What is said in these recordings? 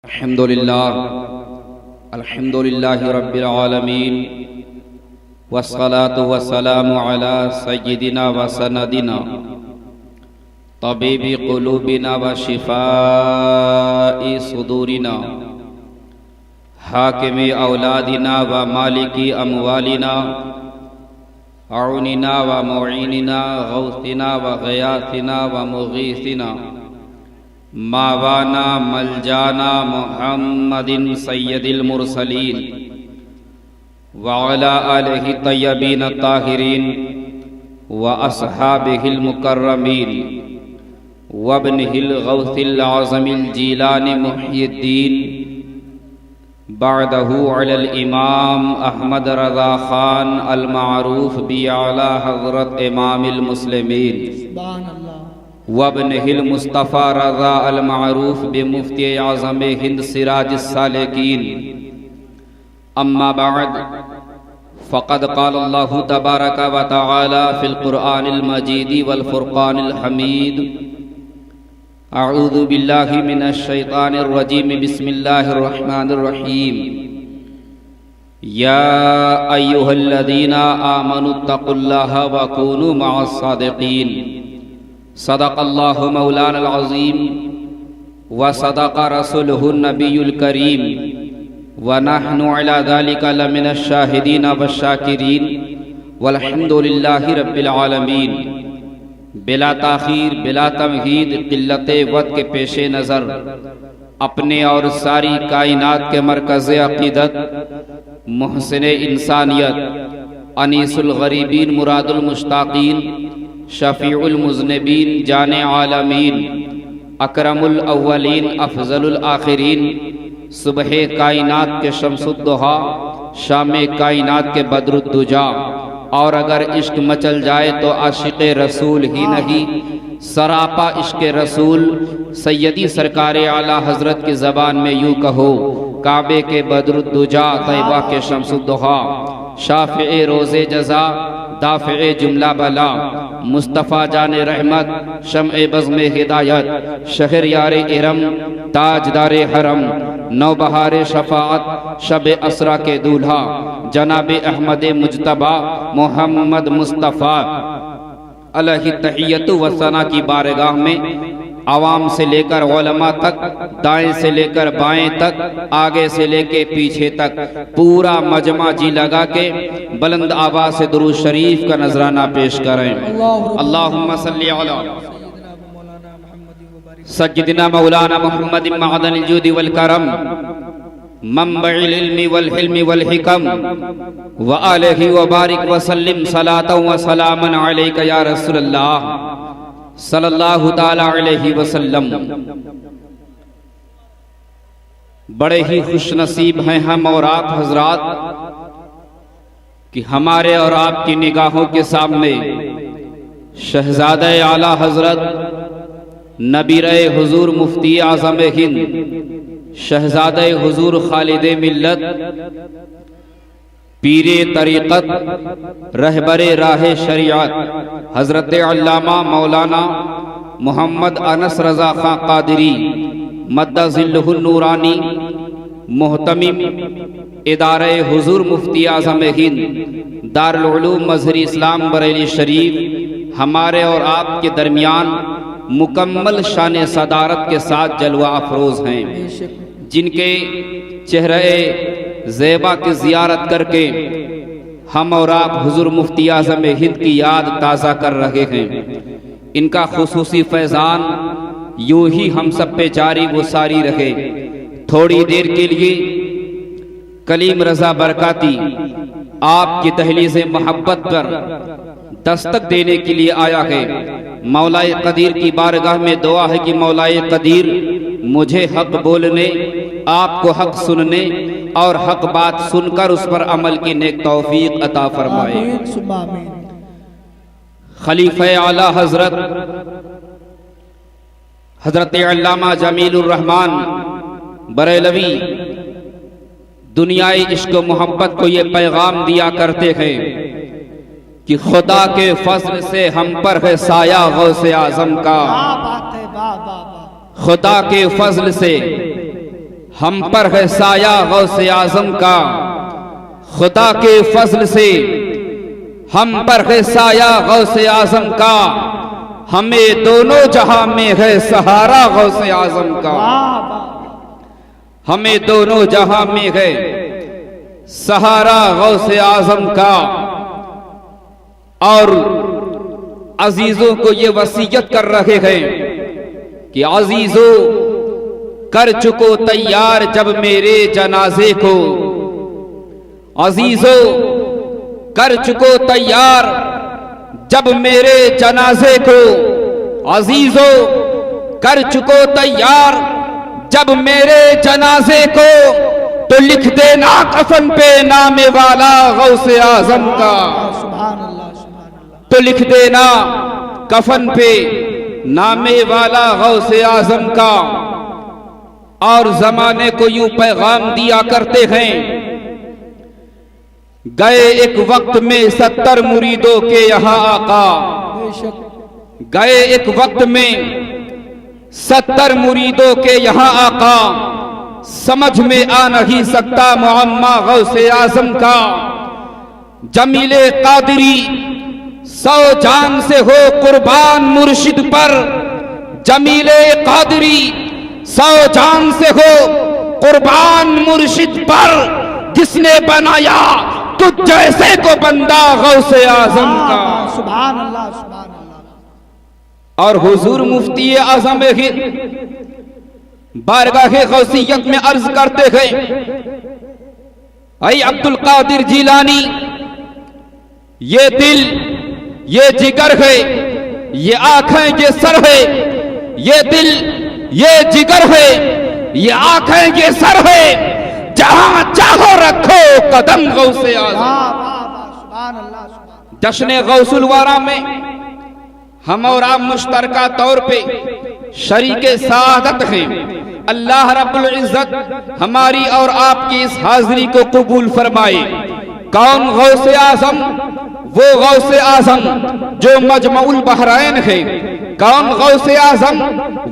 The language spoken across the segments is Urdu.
الحمد للہ رب العالمین والصلاة والسلام على سیدنا و سندنا طبیب قلوبنا و شفاء صدورنا حاکم اولادنا و مالک اموالنا اعوننا و معیننا غوثنا و غیاثنا و مغیثنا ماوانا ملجانا محمد سید المرسلین وعلى آلہ الطیبین الطاہرین واصحابہ المکرمین وابنہ الغوث العظم الجیلان محی الدین بعدہ علی الامام احمد رضا خان المعروف بِعَلَى حضرت امام المسلمین سبحان اللہ وابنہ المصطفیٰ رضا المعروف بمفتی اعظم ہند سراج السالکین اما بعد فقد قال اللہ تبارک و تعالی فی القرآن المجید والفرقان الحمید اعوذ باللہ من الشیطان الرجیم بسم اللہ الرحمن الرحیم یا ایہا الذین آمنوا اتقوا اللہ وکونوا مع الصادقین صدق اللہ مولانا العظیم وصدق رسولہ النبی الکریم ونحن على ذلك لمن الشاہدین والشاکرین والحمد للہ رب العالمین بلا تاخیر بلا تمہید قلت وقت کے پیش نظر اپنے اور ساری کائنات کے مرکز عقیدت محسن انسانیت انیس الغریبین مراد المشتاقین شفیع المذنبین جان عالمین اکرم الاولین افضل الآخرین صبح کائنات کے شمس الضحیٰ شام کائنات کے بدر الدجا اور اگر عشق مچل جائے تو عاشق رسول ہی نہیں سراپا عشق رسول سیدی سرکار اعلیٰ حضرت کی زبان میں یوں کہو کعبے کے بدر الدجا طیبہ کے شمس الضحیٰ شافع روز جزا دافع جملہ بلا مصطفیٰ جان رحمت شمع بزم ہدایت شہریار ارم تاجدار حرم نوبہار شفاعت شب اسرا کے دولہا جناب احمد مجتبی محمد مصطفیٰ علیہ تحیت و ثنا کی بارگاہ میں عوام سے لے کر علماء تک دائیں سے لے کر بائیں تک آگے سے لے کے پیچھے تک پورا مجمع جی لگا کے بلند آواز سے درود شریف کا نذرانہ پیش کریں اللہم صلی علی سیدنا مولانا محمد معدن الجود والکرم منبع العلم والحلم والحکم وآلہ وبارک وسلم صلاة وسلاما علیک یا رسول اللہ صلی اللہ تعالی علیہ وسلم۔ بڑے ہی خوش نصیب ہیں ہم اور آپ حضرات کہ ہمارے اور آپ کی نگاہوں کے سامنے شہزادہ اعلیٰ حضرت نبیر حضور مفتی اعظم ہند شہزادہ حضور خالد ملت پیر طریقت رہبر راہ شریعت حضرت علامہ مولانا محمد انس رضا خان قادری مد ظلہ النورانی محتمم ادارہ حضور مفتی اعظم ہند دارالعلوم مظہر اسلام بریلی شریف ہمارے اور آپ کے درمیان مکمل شان صدارت کے ساتھ جلوہ افروز ہیں جن کے چہرے زیبا کی زیارت کر کے ہم اور آپ حضور مفتی اعظم ہند کی یاد تازہ کر رہے ہیں۔ ان کا خصوصی فیضان یوں ہی ہم سب پہ جاری و ساری رہے۔ تھوڑی دیر کے لیے کلیم رضا برکاتی آپ کی دہلیز محبت پر دستک دینے کے لیے آیا ہے۔ مولائے قدیر کی بارگاہ میں دعا ہے کہ مولائے قدیر مجھے حق بولنے آپ کو حق سننے اور حق بات سن کر اس پر عمل کی نیک توفیق عطا فرمائے۔ خلیفہ اعلیٰ حضرت علامہ جمیل الرحمن بریلوی دنیائے عشق و محبت کو یہ پیغام دیا کرتے ہیں کہ خدا کے فضل سے ہم پر ہے سایہ غوث اعظم کا، خدا کے فضل سے ہم پر ہے سایہ غوث اعظم کا خدا کے فضل سے، ہم پر ہے سایہ غوث اعظم کا، ہمیں دونوں جہاں میں ہے سہارا غوث اعظم کا، ہمیں دونوں جہاں میں ہے سہارا غوث اعظم کا۔ اور عزیزوں کو یہ وصیت کر رہے ہیں کہ عزیزو کر چکو تیار جب میرے جنازے کو، عزیزو کر چکو تیار جب میرے جنازے کو، عزیزو کر چکو تیار جب میرے جنازے کو، تو لکھ دینا کفن پہ نام والا غوث اعظم کا، تو لکھ دینا کفن پہ نام والا غوث اعظم کا۔ اور زمانے کو یوں پیغام دیا کرتے ہیں، گئے ایک وقت میں 70 مریدوں کے یہاں آقا، گئے ایک وقت میں 70 مریدوں کے یہاں آقا، سمجھ میں آ نہیں سکتا معمہ غوث اعظم کا۔ جمیل قادری 100 جان سے ہو قربان مرشد پر، جمیل قادری 100 جان سے ہو قربان مرشد پر، جس نے بنایا تجھ جیسے کو بندہ غوث اعظم کا۔ سبحان اللہ سبحان اللہ۔ اور حضور مفتی اعظم ہند بارگاہ غوثیت میں عرض کرتے ہیں، اے عبد القادر جیلانی، یہ دل، یہ جگر ہے، یہ آنکھیں، یہ سر ہے، یہ دل، یہ جگر ہے، یہ آنکھیں، یہ سر ہے، جہاں چاہو رکھو قدم غوث اعظم۔ سبحان اللہ سبحان۔ جشن غوث الورا میں ہم اور آپ مشترکہ طور پہ شریک سعادت ہیں۔ اللہ رب العزت ہماری اور آپ کی اس حاضری کو قبول فرمائے۔ کون غوث اعظم؟ وہ غوث اعظم جو مجمع البحرین ہے۔ کون غوث اعظم؟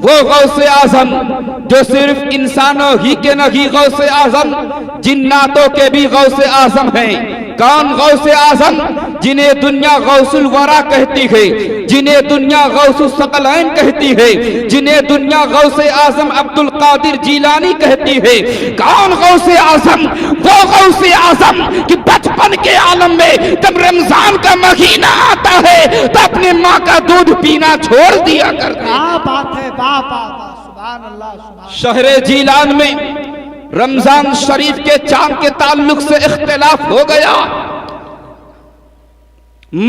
وہ غوث اعظم جو صرف انسانوں ہی کے نہیں غوث اعظم، جناتوں کے بھی غوث اعظم ہیں۔ کون غوث اعظم؟ جنہیں دنیا غوث الورا کہتی ہے، جنہیں دنیا غوث الثقلین کہتی ہے، جنہیں دنیا غوث اعظم عبد القادر جیلانی کہتی ہے۔ کون غوث اعظم؟ وہ غوث اعظم کہ بچپن کے عالم میں جب رمضان کا مہینہ آتا ہے تو اپنے ماں کا دودھ پینا چھوڑ دیا کرتے۔ کیا بات ہے، واہ واہ واہ، سبحان اللہ سبحان۔ شہر جیلان میں رمضان شریف کے چاند کے تعلق سے اختلاف ہو گیا،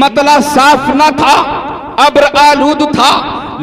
مطلع صاف نہ تھا، ابر آلود تھا،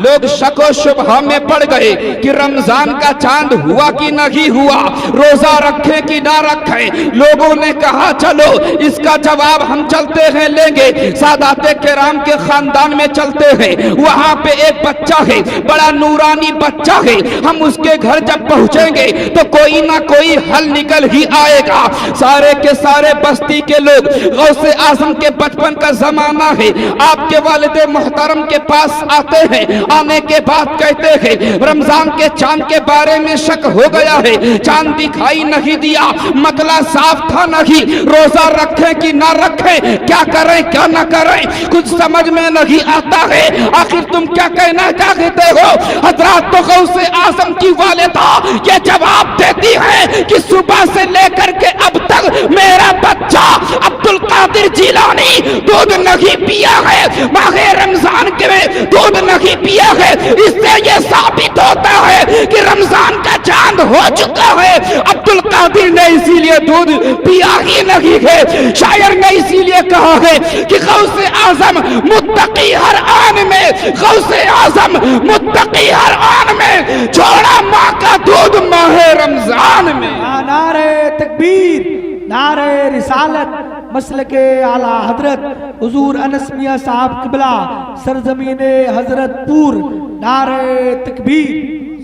لوگ شک و شبہ میں پڑ گئے کہ رمضان کا چاند ہوا کہ نہیں ہوا، روزہ رکھیں کہ نہ رکھیں۔ لوگوں نے کہا چلو اس کا جواب ہم چلتے ہیں لیں گے، سادات کرام کے خاندان میں چلتے ہیں۔ وہاں پہ ایک بچہ ہے، بڑا نورانی بچہ ہے، ہم اس کے گھر جب پہنچیں گے تو کوئی نہ کوئی حل نکل ہی آئے گا۔ سارے کے سارے بستی کے لوگ، غوث اعظم کے بچپن کا زمانہ ہے، آپ کے والد محترم کے پاس آتے ہیں، آنے کے بعد کہتے ہیں رمضان کے چاند کے بارے میں شک ہو گیا ہے، چاند دکھائی نہیں دیا، مطلع صاف تھا نہیں، روزہ رکھیں کہ نہ رکھیں، کیا کریں کیا نہ کریں، کچھ سمجھ میں نہیں آتا ہے، آخر تم کیا کہنا چاہتے ہو؟ حضرات تو غوث اعظم کی والدہ یہ جواب دیتی ہے کہ صبح سے لے کر کے اب تک میرا بچہ عبد القادر جیلانی دودھ نہیں پیا ہے، ماہ رمضان کے میں دودھ نہیں پیا ہے، اس سے یہ ثابت ہوتا ہے کہ رمضان کا چاند ہو چکا ہے۔ عبد القادر نے اسی لیے دودھ پیا ہی نہیں ہے۔ شاعر نے اسی لیے کہا ہے کہ غوث اعظم متقی ہر آن میں، غوث اعظم متقی ہر آن میں، چھوڑا ماں کا دودھ ماہ رمضان میں۔ نعرہ تکبیر، نعرہ رسالت، مسلک اعلیٰ حضرت حضور انس میاں صاحب قبلہ، سرزمین حضرت پور، نعرہ تکبیر،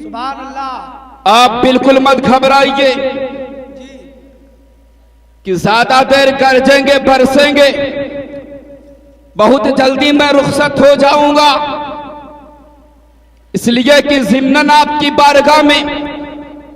سبحان اللہ۔ آپ بالکل مت گھبرائیے کہ زیادہ دیر گرجیں گے برسیں گے، بہت جلدی میں رخصت ہو جاؤں گا، اس لیے کہ ضمناً آپ کی بارگاہ میں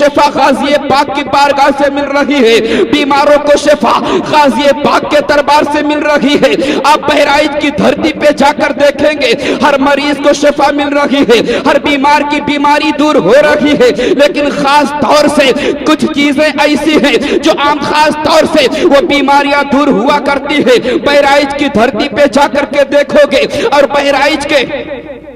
شفا غازی پاک کی بارگاہ سے مل رہی ہے، بیماروں کو شفا غازی پاک کے دربار سے مل رہی ہے۔ آپ بہرائچ کی دھرتی پہ جا کر دیکھیں گے ہر مریض کو شفا مل رہی ہے، ہر بیمار کی بیماری دور ہو رہی ہے، لیکن خاص طور سے کچھ چیزیں ایسی ہیں جو عام خاص طور سے وہ بیماریاں دور ہوا کرتی ہے۔ بہرائچ کی دھرتی پہ جا کر کے دیکھو گے اور بہرائچ کے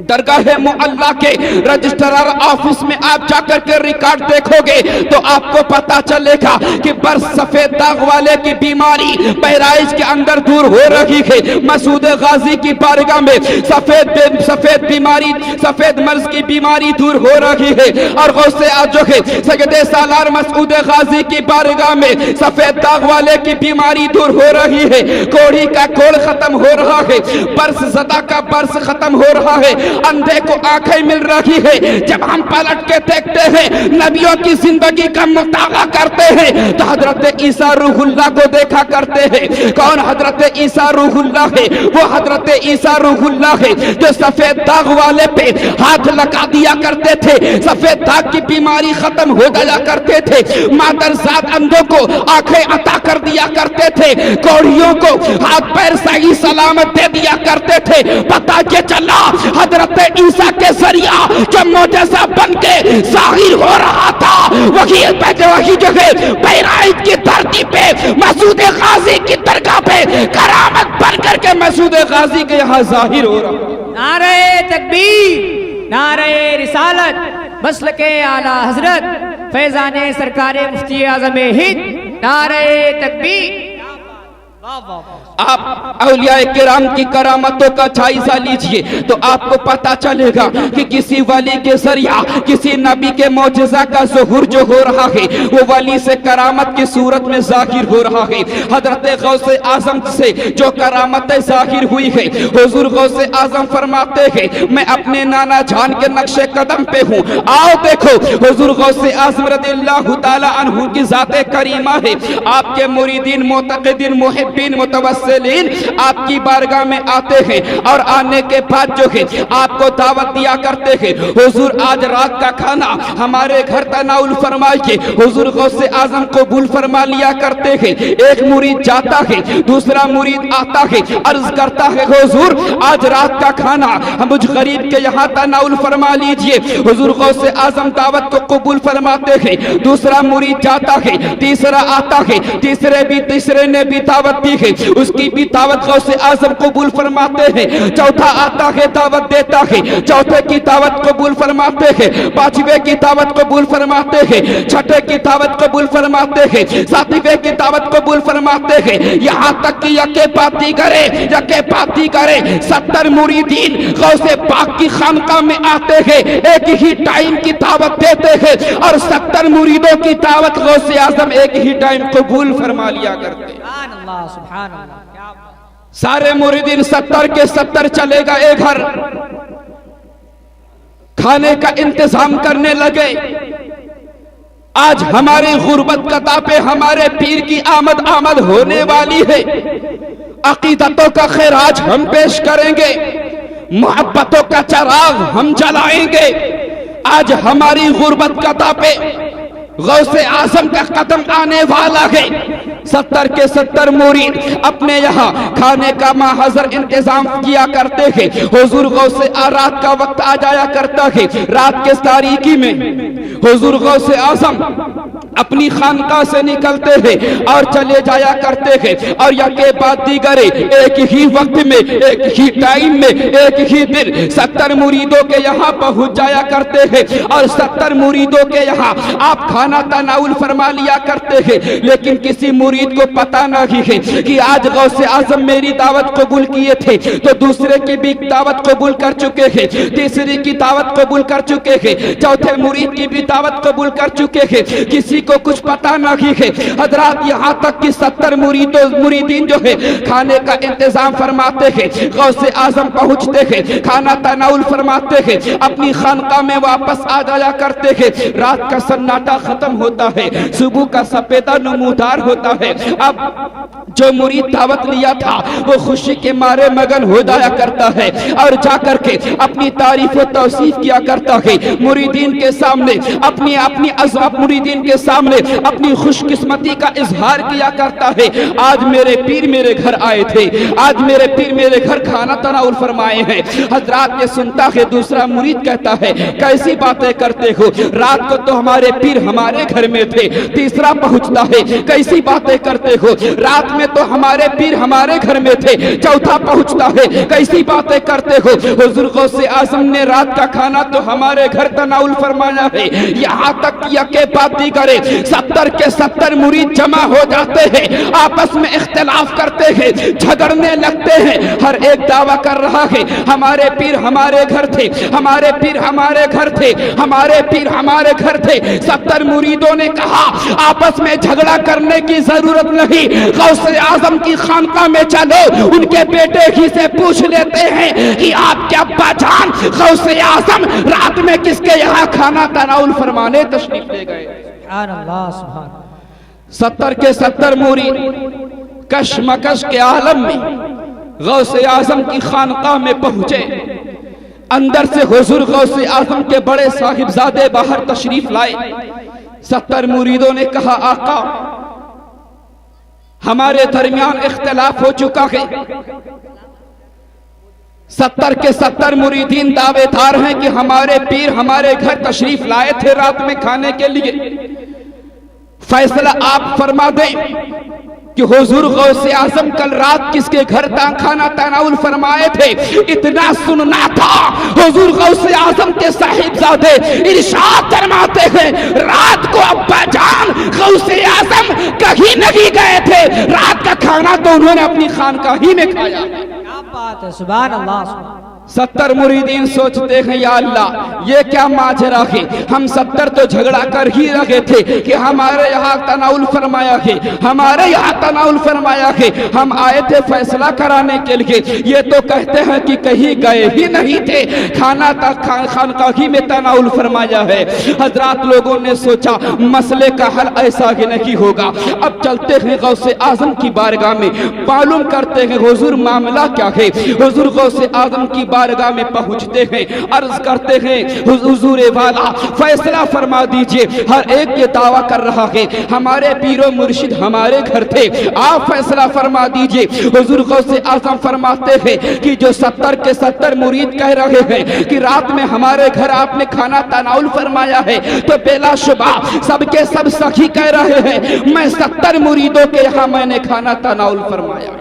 درگاہ معلیٰ کے رجسٹرار آفس میں آپ جا کر کے ریکارڈ دیکھو گے تو آپ کو پتا چلے گا کہ برس سفید داغ والے کی بیماری بہرائچ کے اندر دور ہو رہی ہے۔ مسعود غازی کی بارگاہ میں سفید بیماری، سفید مرض کی بیماری دور ہو رہی ہے، اور غوث جو ہے سید سالار مسعود غازی کی بارگاہ میں سفید داغ والے کی بیماری دور ہو رہی ہے، کوڑی کا کوڑ ختم ہو رہا ہے، برس زدہ کا برس ختم ہو رہا ہے، اندھے کو آنکھیں مل رہی ہے۔ جب ہم پلٹ کے دیکھتے ہیں نبیوں کی زندگی کا مطالعہ کرتے ہیں تو حضرت عیسیٰ روح اللہ کو دیکھا کرتے ہیں۔ کون حضرت عیسیٰ روح اللہ ہے؟ وہ حضرت عیسیٰ روح اللہ ہے جو سفید داغ والے پہ ہاتھ لگا دیا کرتے تھے، سفید داغ کی بیماری ختم ہو جایا کرتے تھے، مادرزاد اندھوں کو آنکھیں عطا کر دیا کرتے تھے، کوڑیوں کو ہاتھ پیر صحیح سلامت دے دیا کرتے تھے۔ پتہ یہ چلا حضرت عیسیٰ کے ذریعہ جو معجزہ بن کے ظاہر ہو رہا تھا وہی جگہ بہرائچ کی دھرتی پہ مسعود غازی کی درگاہ پہ کرامت بن کر کے مسعود غازی کے یہاں ظاہر ہو رہا۔ نعرہ تکبیر، نعرہ رسالت، مسلک اعلیٰ حضرت فیضان سرکار مفتی اعظم ہند، نعرہ تکبیر۔ آپ اولیاء کرام کی کرامتوں کا جائزہ لیجئے تو آپ کو پتا چلے گا کہ کسی ولی کے ذریعہ کسی نبی کے معجزہ کا ظہور جو ہو رہا ہے وہ ولی سے کرامت کی صورت میں ظاہر ہو رہا ہے۔ حضرت غوث اعظم سے جو کرامتیں ظاہر ہوئی ہے، حضور غوث اعظم فرماتے ہیں میں اپنے نانا جان کے نقش قدم پہ ہوں، آؤ دیکھو۔ حضور غوث اعظم رضی اللہ تعالی عنہ کی ذات کریمہ ہے، آپ کے مریدین معتقدین محبین متوسلین آپ کی بارگاہ میں آتے ہیں، اور آنے کے بعد جو ہے آپ کو دعوت دیا کرتے ہیں حضور آج رات کا کھانا ہمارے گھر تناول فرمائیے۔ حضور غوث اعظم قبول فرما لیا کرتے ہیں۔ ایک مرید جاتا ہے، دوسرا مرید آتا ہے، عرض کرتا ہے حضور آج رات کا کھانا مجھ غریب کے یہاں تناول فرما لیجئے۔ حضور غوث اعظم دعوت کو قبول فرماتے ہیں، دوسرا مرید جاتا ہے، تیسرا آتا ہے، تیسرے نے بھی دعوت دی ہے، اس کی بھی دعوت غوث اعظم قبول فرماتے ہیں، چوتھا آتا ہے دعوت دیتا ہے، چوتھے کی دعوت قبول فرماتے ہیں، پانچویں کی دعوت قبول فرماتے ہیں، چھٹے کی دعوت قبول فرماتے ہیں، ساتویں کی دعوت قبول فرماتے ہیں، یہاں تک کہ یکے پاتی کرے 70 مریدین غوث پاک کی خانقاہ میں آتے ہیں، ایک ہی ٹائم کی دعوت دیتے ہیں، اور 70 مریدوں کی دعوت غوث اعظم ایک ہی ٹائم قبول فرما لیا کرتے ہیں۔ سبحان اللہ۔ سارے مریدین 70 کے 70 چلے گئے گھر، کھانے کا انتظام کرنے لگے۔ آج ہماری غربت قطع پہ ہمارے پیر کی آمد ہونے والی ہے، عقیدتوں کا خراج ہم پیش کریں گے، محبتوں کا چراغ ہم جلائیں گے۔ آج ہماری غربت قطع پہ غوث اعظم کا قدم آنے والا ہے۔ 70 کے 70 مرید اپنے یہاں کھانے کا محضر انتظام کیا کرتے ہیں۔ حضور غوث رات کا وقت آ جایا کرتا ہے، رات کے تاریکی میں حضور غوث اعظم اپنی خانقاہ سے نکلتے ہیں اور چلے جایا کرتے ہیں، اور یکے بعد دیگر ایک ہی وقت میں، ایک ہی ٹائم میں، ایک ہی دن 70 مریدوں کے یہاں پہنچ جایا کرتے ہیں، اور 70 مریدوں کے یہاں آپ کھانا تناول فرما لیا کرتے ہیں۔ لیکن کسی مرید کو پتہ نہیں ہے کہ آج غوث اعظم میری دعوت قبول کیے تھے تو دوسرے کی بھی دعوت قبول کر چکے ہیں، تیسری کی دعوت قبول کر چکے ہیں، چوتھے مرید کی بھی دعوت قبول کر چکے ہیں، کسی کو کچھ پتا نہیں ہے حضرات، یہاں تک کہ 70 مریدین جو ہے کھانے کا انتظام فرماتے ہیں، غوث اعظم پہنچتے ہیں، کھانا تناول فرماتے ہیں، اپنی خانقاہ میں واپس آ جایا کرتے ہیں، رات کا سناٹا ختم ہوتا ہے، صبح کا سپیدہ نمودار ہوتا ہے۔ اب جو مرید دعوت لیا تھا وہ خوشی کے مارے مگن ہو جایا کرتا ہے اور جا کر کے اپنی تعریف و توصیف کیا کرتا ہے، مریدین کے سامنے اپنی مریدین کے سامنے اپنی خوش قسمتی کا اظہار کیا کرتا ہے۔ آج میرے پیر میرے گھر آئے تھے، آج میرے پیر میرے گھر کھانا تناول فرمائے ہیں۔ حضرات یہ سنتا ہے دوسرا مرید کہتا ہے کیسی باتیں کرتے ہو، رات کو تو ہمارے پیر ہمارے گھر میں تھے۔ تیسرا پہنچتا ہے کیسی باتیں کرتے ہو، رات میں تو ہمارے پیر ہمارے گھر میں تھے۔ چوتھا پہنچتا ہے کیسی باتیں کرتے ہو، حضور غوث اعظم نے رات کا کھانا تو ہمارے گھر تناول فرمایا ہے۔ یہاں تک یکے بعد دیگرے 70 کے 70 مرید جمع ہو جاتے ہیں، آپس میں اختلاف کرتے ہیں، جھگڑنے لگتے ہیں۔ ہر ایک دعویٰ کر رہا ہے ہمارے پیر ہمارے گھر تھے، ہمارے پیر ہمارے گھر تھے، ہمارے پیر ہمارے گھر تھے۔ 70 مریدوں نے کہا آپس میں جھگڑا کرنے کی ضرورت نہیں، غوث اعظم کی خانقاہ میں چلو، ان کے بیٹے ہی سے پوچھ لیتے ہیں کہ آپ کے ابا جان غوث اعظم رات میں کس کے یہاں کھانا تناول فرمانے تشریف لے گئے۔ سبحان اللہ سبحان 70 کے 70 مرید کشمکش کے عالم میں غوث اعظم کی خانقاہ میں پہنچے۔ اندر سے حضور غوث اعظم کے بڑے صاحبزادے باہر تشریف لائے۔ 70 مریدوں نے کہا آقا ہمارے درمیان اختلاف ہو چکا ہے۔ 70 کے 70 مریدین دعوے دار ہیں کہ ہمارے پیر ہمارے گھر تشریف لائے تھے رات میں کھانے کے لیے، فیصلہ آپ فرما دیں کہ حضور غوث اعظم کل رات کس کے گھر کھانا تناول فرمائے تھے۔ اتنا سننا تھا حضور غوث اعظم کے صاحبزادے ارشاد فرماتے ہیں رات کو ابا جان غوث اعظم کہیں نہیں گئے تھے، رات کا کھانا تو انہوں نے اپنی خانقاہ ہی میں کھایا۔ کیا بات ہے، سبحان اللہ سبحان 70 مریدین سوچتے ہیں یا اللہ یہ کیا ماجرا ہے، ہم 70 تو جھگڑا کر ہی رہے تھے کہ ہمارے یہاں تناول فرمایا ہے، ہمارے یہاں تناول فرمایا ہے، ہم آئے تھے فیصلہ کرانے کے لیے، یہ تو کہتے ہیں کہ کہیں گئے ہی نہیں تھے، کھانا خانقاہ ہی میں تناول فرمایا ہے۔ حضرات لوگوں نے سوچا مسئلے کا حل ایسا ہی نہیں ہوگا، اب چلتے ہیں غوث اعظم کی بارگاہ میں، معلوم کرتے ہیں حضور معاملہ کیا ہے۔ حضور غوث اعظم کی بارگاہ میں پہنچتے ہیں، عرض کرتے ہیں حضور والا فیصلہ فرما دیجئے، ہر ایک یہ دعویٰ کر رہا ہے ہمارے پیر و مرشد ہمارے گھر تھے، آپ فیصلہ فرما دیجئے۔ حضور غوث اعظم فرماتے ہیں کہ جو 70 کے 70 مرید کہہ رہے ہیں کہ رات میں ہمارے گھر آپ نے کھانا تناول فرمایا ہے، تو بلا شبہ سب کے سب صحیح کہہ رہے ہیں، میں 70 مریدوں کے یہاں میں نے کھانا تناول فرمایا۔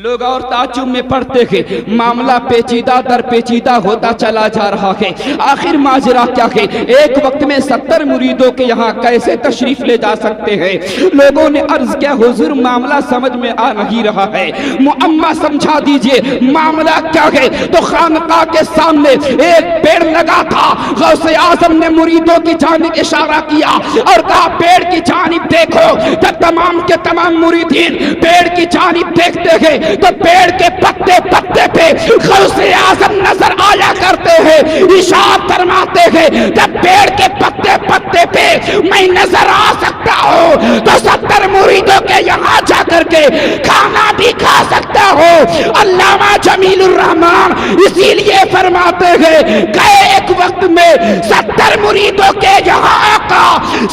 لوگ اور تعجب میں پڑھتے ہیں، معاملہ پیچیدہ در پیچیدہ ہوتا چلا جا رہا ہے، آخر ماجرا کیا ہے، ایک وقت میں 70 مریدوں کے یہاں کیسے تشریف لے جا سکتے ہیں۔ لوگوں نے عرض کیا حضور معاملہ سمجھ میں آ نہیں رہا ہے، معمہ سمجھا دیجئے معاملہ کیا ہے۔ تو خانقاہ کے سامنے ایک پیڑ لگا تھا، غوث اعظم نے مریدوں کی جانب اشارہ کیا اور کہا پیڑ کی جانب دیکھو۔ جب تمام کے تمام مریدین پیڑ کی جانب دیکھتے ہیں تو پیڑ کے پتے پتے پہ غوث اعظم نظر آیا کرتے ہیں، ارشاد فرماتے ہیں جب پیڑ کے پتے پتے پہ میں نظر آ سکتا ہوں تو 70 مریدوں کے یہاں جا کر کے کھانا بھی کھا سکتا ہوں۔ علامہ جمیل الرحمن اسی لیے فرماتے ہیں کہ ایک وقت میں 70 مریدوں کے یہاں آقا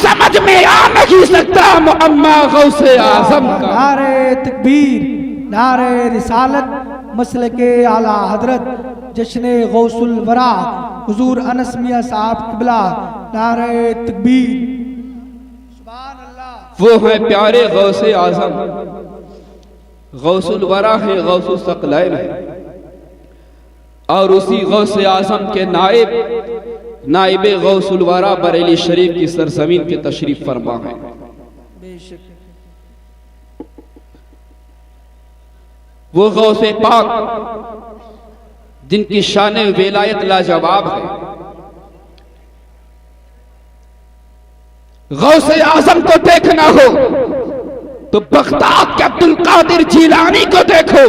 سمجھ میں آ نہیں سکتا معمہ غوث اعظم کا۔ نعرہ تکبیر، نعرہ رسالت، مسلک اعلیٰ حضرت جشن غوث الورا حضور انس میاں صاحب قبلہ، نعرہ تکبیر، سبحان اللہ۔ وہ ہیں پیارے غوث اعظم، غوث الورا ہے، غوث الثقلین ہے، اور اسی غوث اعظم کے نائب غوث الورا بریلی شریف کی سرزمین کے تشریف فرما ہیں۔ بے شک وہ غوث پاک جن کی شان ولایت لاجواب ہے، غوث اعظم کو دیکھنا ہو تو بغداد کے عبد القادر جیلانی کو دیکھو،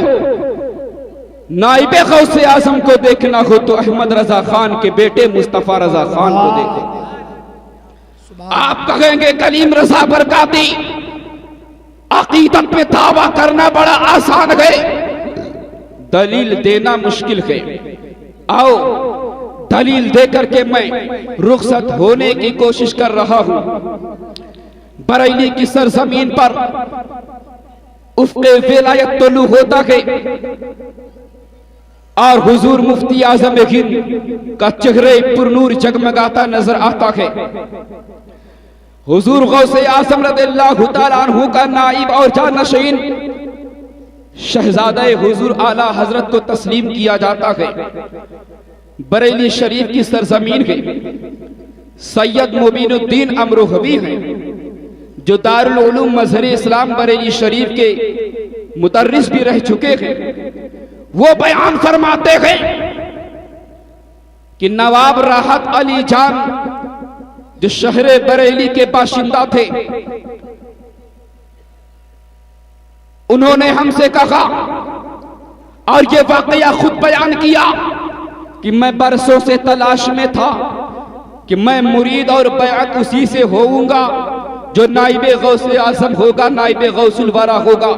نائب غوث اعظم کو دیکھنا ہو تو احمد رضا خان کے بیٹے مصطفیٰ رضا خان کو دیکھو۔ آپ کہیں گے کلیم رضا برکاتی عقیدت میں دعویٰ کرنا بڑا آسان ہے، دلیل دینا مشکل ہے۔ آؤ دلیل دے کر کے میں رخصت ہونے کی کوشش کر رہا ہوں۔ بریلی کی سرزمین پر افق ولایت طلوع ہوتا ہے اور حضور مفتی اعظم ہند کا چہرے پر نور جگمگاتا نظر آتا ہے۔ حضور غوث اعظم رضی اللہ تعالیٰ عنہ کا نائب اور جانشین شہزادہ حضور اعلیٰ حضرت کو تسلیم کیا جاتا ہے۔ بریلی شریف کی سرزمین ہے، سید مبین الدین امروہوی ہیں جو دارالعلوم مظہر اسلام بریلی شریف کے مدرس بھی رہ چکے ہیں۔ وہ بیان فرماتے ہیں کہ نواب راحت علی جان جو شہر بریلی کے باشندہ تھے، انہوں نے ہم سے کہا اور یہ واقعہ خود بیان کیا کہ میں برسوں سے تلاش میں تھا کہ میں مرید اور بیعت اسی سے ہوؤں گا جو نائب غوث اعظم ہوگا، نائب غوث الورا ہوگا۔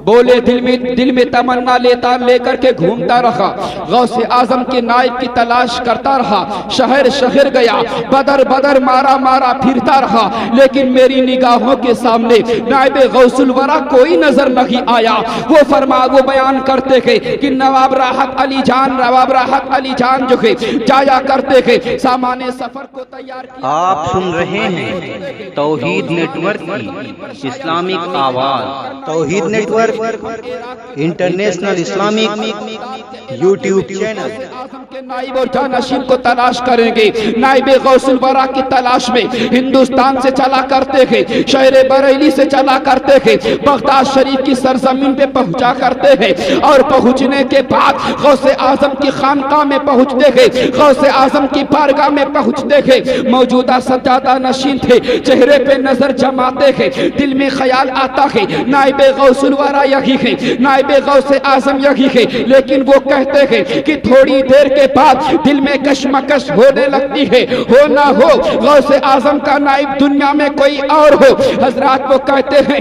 بولے دل میں تمنا لیتا لے کر کے گھومتا رہا، غوث اعظم کے نائب کی تلاش کرتا رہا، شہر شہر گیا، بدر مارا پھرتا رہا، لیکن میری نگاہوں کے سامنے نائب غوث الورا کوئی نظر نہیں آیا۔ وہ بیان کرتے تھے کہ نواب راحت علی جان جو ہے جایا کرتے تھے، سامان سفر کو تیار کیا۔ آپ سن رہے ہیں توحید نیٹ ورک کی اسلامک آواز۔ Tawheed network international Islamic YouTube channel. کے نائب اور جانشین کو تلاش کریں گے، نائب غوث الورا کی تلاش میں ہندوستان سے چلا کرتے تھے، شہر بریلی سے چلا کرتے تھے، بغداد شریف کی سرزمین پہ پہنچا کرتے ہیں، اور پہنچنے کے بعد غوث اعظم کی خانقاہ میں پہنچتے تھے، غوث اعظم کی بارگاہ میں پہنچتے تھے۔ موجودہ سجادہ نشین تھے، چہرے پہ نظر جماتے تھے، دل میں خیال آتا ہے نائب غوث الورا یہی ہے، نائب غوث اعظم یہی ہے، لیکن وہ کہتے ہیں کہ تھوڑی دیر کے بعد دل میں کشمکش ہونے لگتی ہے، ہو نہ ہو غوث اعظم کا نائب دنیا میں کوئی اور ہو۔ حضرات وہ کہتے ہیں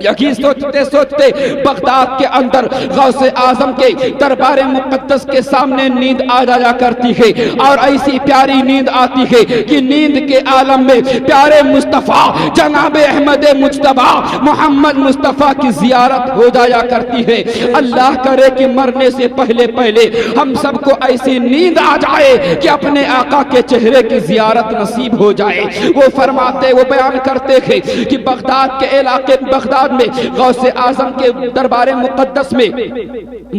یہی سوچتے سوچتے بغداد کے اندر غوث اعظم کے دربار مقدس کے سامنے نیند آ جایا کرتی ہے، اور ایسی پیاری نیند آتی ہے کہ نیند کے عالم میں پیارے مصطفیٰ جناب احمد مجتبی محمد مصطفیٰ کی زیارت ہو جایا کرتی ہے۔ اللہ کرے کہ مرنے سے پہلے ہم سب کو ایسی نیند آ جائے کہ اپنے آقا کے چہرے کی زیارت نصیب ہو جائے۔ وہ بیان کرتے تھے کہ بغداد میں غوث اعظم کے دربار مقدس میں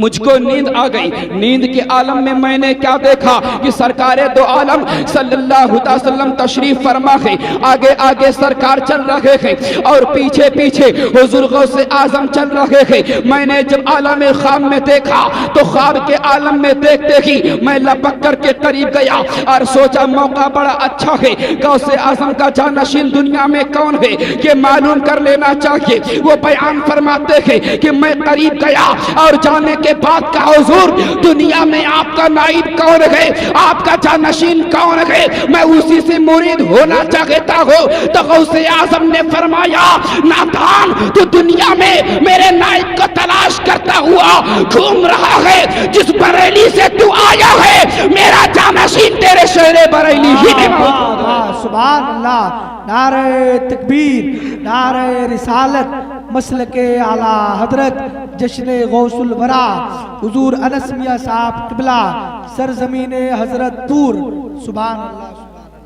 مجھ کو نیند آ گئی۔ نیند کے عالم میں میں نے کیا دیکھا کہ سرکار دو عالم صلی اللہ علیہ وسلم تشریف فرما ہے، آگے سرکار چل رہے ہیں اور پیچھے حضور غوث اعظم چل رہے ہیں۔ میں نے جب عالم خواب میں دیکھا تو خواب کے عالم میں دیکھتے ہی میں لپک کر کے قریب گیا اور سوچا موقع بڑا اچھا ہے، غوث اعظم کا جانشین دنیا میں کون ہے یہ معلوم کر لینا چاہیے۔ وہ بیان فرماتے ہیں کہ میں قریب گیا اور جانے کے بعد کہا حضور دنیا میں آپ کا نائب کون ہے، آپ کا جانشین کون ہے، میں اسی سے مرید ہونا چاہتا ہوں۔ تو غوث اعظم نے فرمایا نادان تو دنیا میں میرے نائب کو تلاش کرتا ہوا گھوم رہا ہے، جس بریلی سے تو آیا ہے میرا جانشین تیرے شہر بریلی ہی میں موجود ہے۔ سبحان اللہ، نعرہ تکبیر، نعرہ رسالت، مسلک اعلیٰ حضرت جشن غوث الورا حضور انس میاں صاحب قبلہ سرزمین حضرت طور۔ سبحان اللہ۔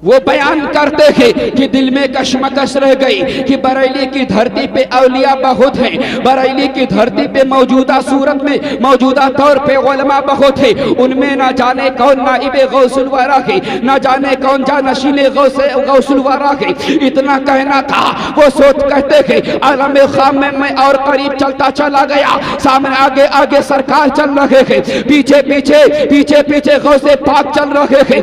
وہ بیان کرتے ہیں کہ دل میں کشمکش رہ گئی کہ بریلی کی دھرتی پہ اولیاء بہت ہیں، بریلی کی دھرتی پہ موجودہ صورت میں موجودہ طور پہ علماء بہت ہیں، ان میں نہ جانے کون نائب غوث الورا ہے، نہ جانے کون جانشین غوث الورا ہے۔ اتنا کہنا تھا، وہ سوچ کہتے ہیں عالم خواب میں اور قریب چلتا چلا گیا، سامنے آگے سرکار چل رہے ہیں، پیچھے غوث پاک چل رہے ہیں،